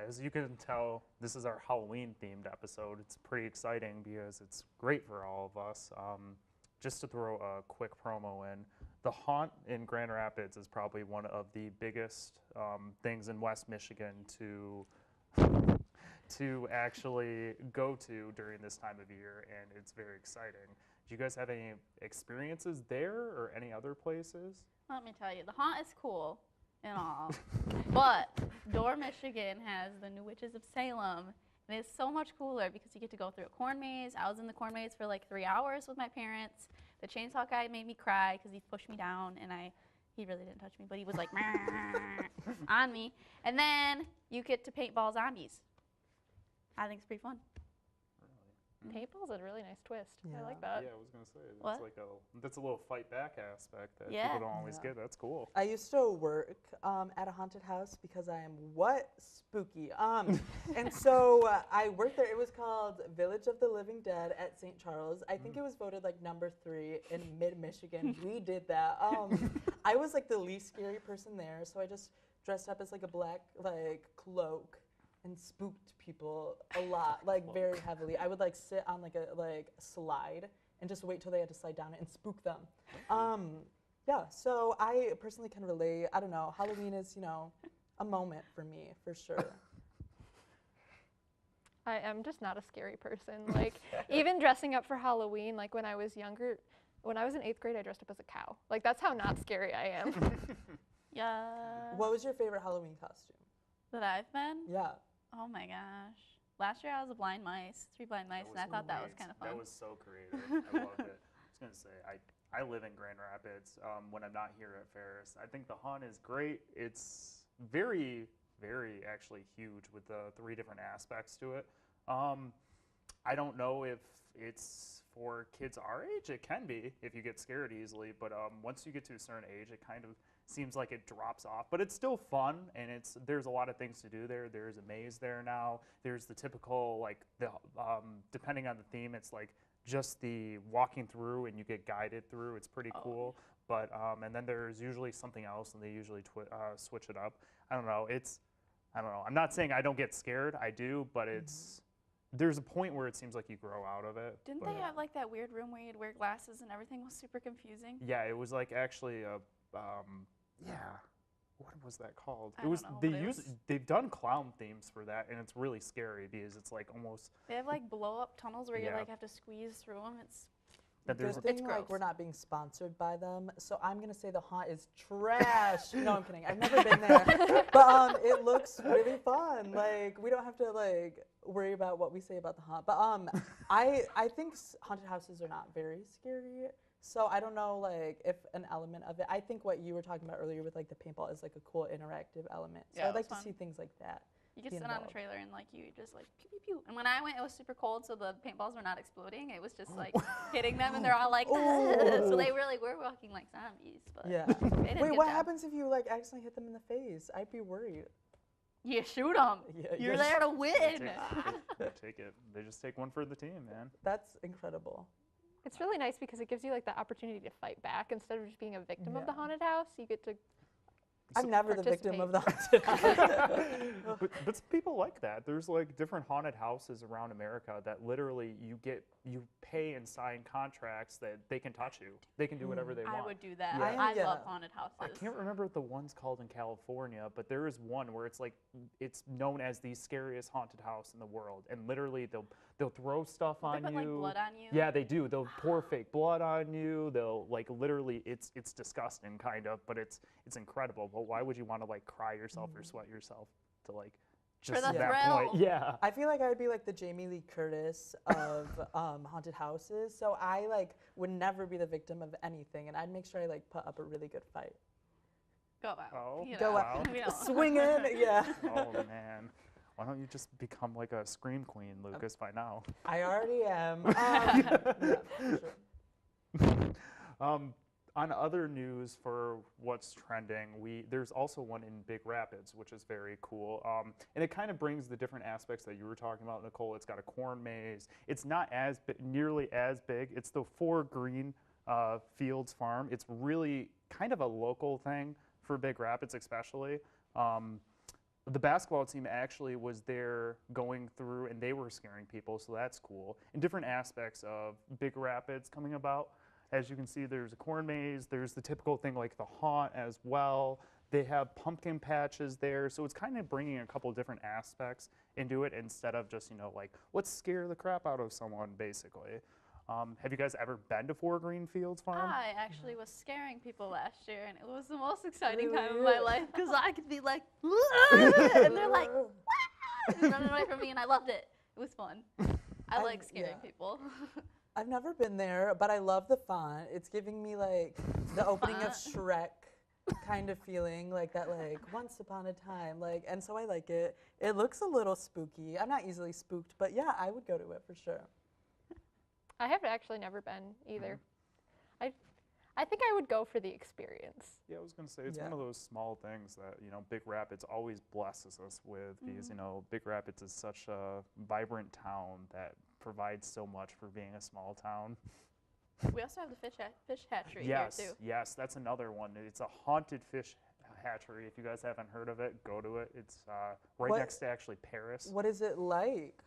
as you can tell, this is our Halloween-themed episode. It's pretty exciting because it's great for all of us. Just to throw a quick promo in, the haunt in Grand Rapids is probably one of the biggest things in West Michigan to actually go to during this time of year, and it's very exciting. Do you guys have any experiences there or any other places? Let me tell you, the haunt is cool and all, but Door, Michigan has the New Witches of Salem, and it's so much cooler because you get to go through a corn maze. I was in the corn maze for like 3 hours with my parents. The chainsaw guy made me cry because he pushed me down, and he really didn't touch me, but he was like on me. And then you get to paintball zombies. I think it's pretty fun. Paintball's a really nice twist. Yeah. I like that. Yeah, I was gonna say What? That's a little fight back aspect that Yeah. people don't always get. That's cool. I used to work at a haunted house because I am spooky. And so I worked there. It was called Village of the Living Dead at St. Charles. I think it was voted like #3 in mid-Michigan. We did that. I was like the least scary person there, so I just dressed up as like a black like cloak and spooked people a lot, like very heavily. I would like sit on like a slide and just wait till they had to slide down it and spook them. Yeah, so I personally can relate. I don't know, Halloween is, a moment for me, for sure. I am just not a scary person. Like, even dressing up for Halloween, like when I was younger, when I was in 8th grade, I dressed up as a cow. Like, that's how not scary I am. Yeah. What was your favorite Halloween costume? That I've been? Yeah. Oh my gosh. Last year I was a blind mice, 3 blind mice, and I thought that was kind of fun. That was so creative. I loved it. I was gonna say, I live in Grand Rapids when I'm not here at Ferris. I think the haunt is great. It's very, very actually huge with the 3 different aspects to it. I don't know if it's for kids our age. It can be if you get scared easily, but once you get to a certain age, it kind of seems like it drops off. But it's still fun, and there's a lot of things to do there. There's a maze there now. There's the typical, like, depending on the theme, it's like just the walking through and you get guided through. It's pretty cool. But and then there's usually something else, and they usually switch it up. I don't know. I'm not saying I don't get scared. I do, but there's a point where it seems like you grow out of it. Didn't they have like that weird room where you'd wear glasses and everything was super confusing? Yeah, it was like actually what was that called? I don't know, they've done clown themes for that, and it's really scary because it's like almost. They have like blow up tunnels where you like have to squeeze through them. It's Good thing, like, we're not being sponsored by them, so I'm gonna say the haunt is trash. No, I'm kidding. I've never been there, but it looks really fun. Like, we don't have to like worry about what we say about the haunt. But I think haunted houses are not very scary. So I don't know, like, if an element of it. I think what you were talking about earlier with like the paintball is like a cool interactive element. So Yeah, I'd like to fun. see things like that. You could sit on a trailer and like you just like pew pew pew. And when I went, it was super cold, so the paintballs were not exploding. It was just like hitting them, and they're all like, so they really were walking like zombies. But Yeah. they did a Wait, good what job. happens if you like accidentally hit them in the face? I'd be worried. You shoot them. Yeah, You're yes. there to win. They take it. They just take one for the team, man. That's incredible. It's really nice because it gives you like the opportunity to fight back instead of just being a victim of the Yeah. haunted house. You get to. I'm never the victim of the haunted house. But some people like that. There's like different haunted houses around America that literally you pay and sign contracts that they can touch you. They can do whatever they want. I would do that. Yeah. I Yeah. love haunted houses. I can't remember what the one's called in California, but there is one where it's like it's known as the scariest haunted house in the world, and literally they'll throw stuff on They you. put like blood on you. Yeah, they do. They'll pour fake blood on you. They'll like literally, it's disgusting kind of, but it's incredible. But why would you want to like cry yourself or sweat yourself to like just the that thrill. point? Yeah. I feel like I would be like the Jamie Lee Curtis of haunted houses. So I like would never be the victim of anything, and I'd make sure I like put up a really good fight. Go out. Oh, you Go know. out, We don't- swing in, yeah. Oh man. Why don't you just become like a scream queen, Lucas, by now? I already am. Yeah, for sure. On other news for what's trending, there's also one in Big Rapids, which is very cool. And it kind of brings the different aspects that you were talking about, Nicole. It's got a corn maze. It's not nearly as big. It's the 4 Green Fields Farm. It's really kind of a local thing for Big Rapids, especially. the basketball team actually was there going through, and they were scaring people, so that's cool. And different aspects of Big Rapids coming about. As you can see, there's a corn maze. There's the typical thing like the haunt as well. They have pumpkin patches there, so it's kind of bringing a couple different aspects into it instead of just, like, let's scare the crap out of someone, basically. Have you guys ever been to Four Green Fields Farm? I actually was scaring people last year, and it was the most exciting time of my life because I could be like, and they're like, and running away from me, and I loved it. It was fun. I like scaring people. I've never been there, but I love the font. It's giving me like the opening of Shrek kind of feeling, like that, like once upon a time, like, and so I like it. It looks a little spooky. I'm not easily spooked, but yeah, I would go to it for sure. I have actually never been either. I think I would go for the experience. Yeah, I was going to say, it's one of those small things that, Big Rapids always blesses us with because, Big Rapids is such a vibrant town that provides so much for being a small town. We also have the fish hatchery here, too. Yes, that's another one. It's a haunted fish hatchery. If you guys haven't heard of it, go to it. It's right next to, actually, Paris. What is it like?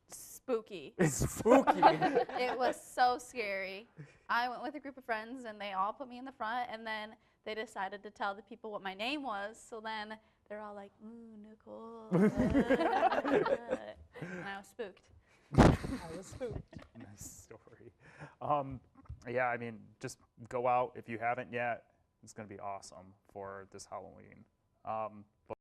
Spooky. It's spooky. It was so scary. I went with a group of friends, and they all put me in the front, and then they decided to tell the people what my name was, so then they're all like, ooh, Nicole. And I was spooked. I was spooked. Nice story. Yeah, I mean, just go out if you haven't yet. It's going to be awesome for this Halloween.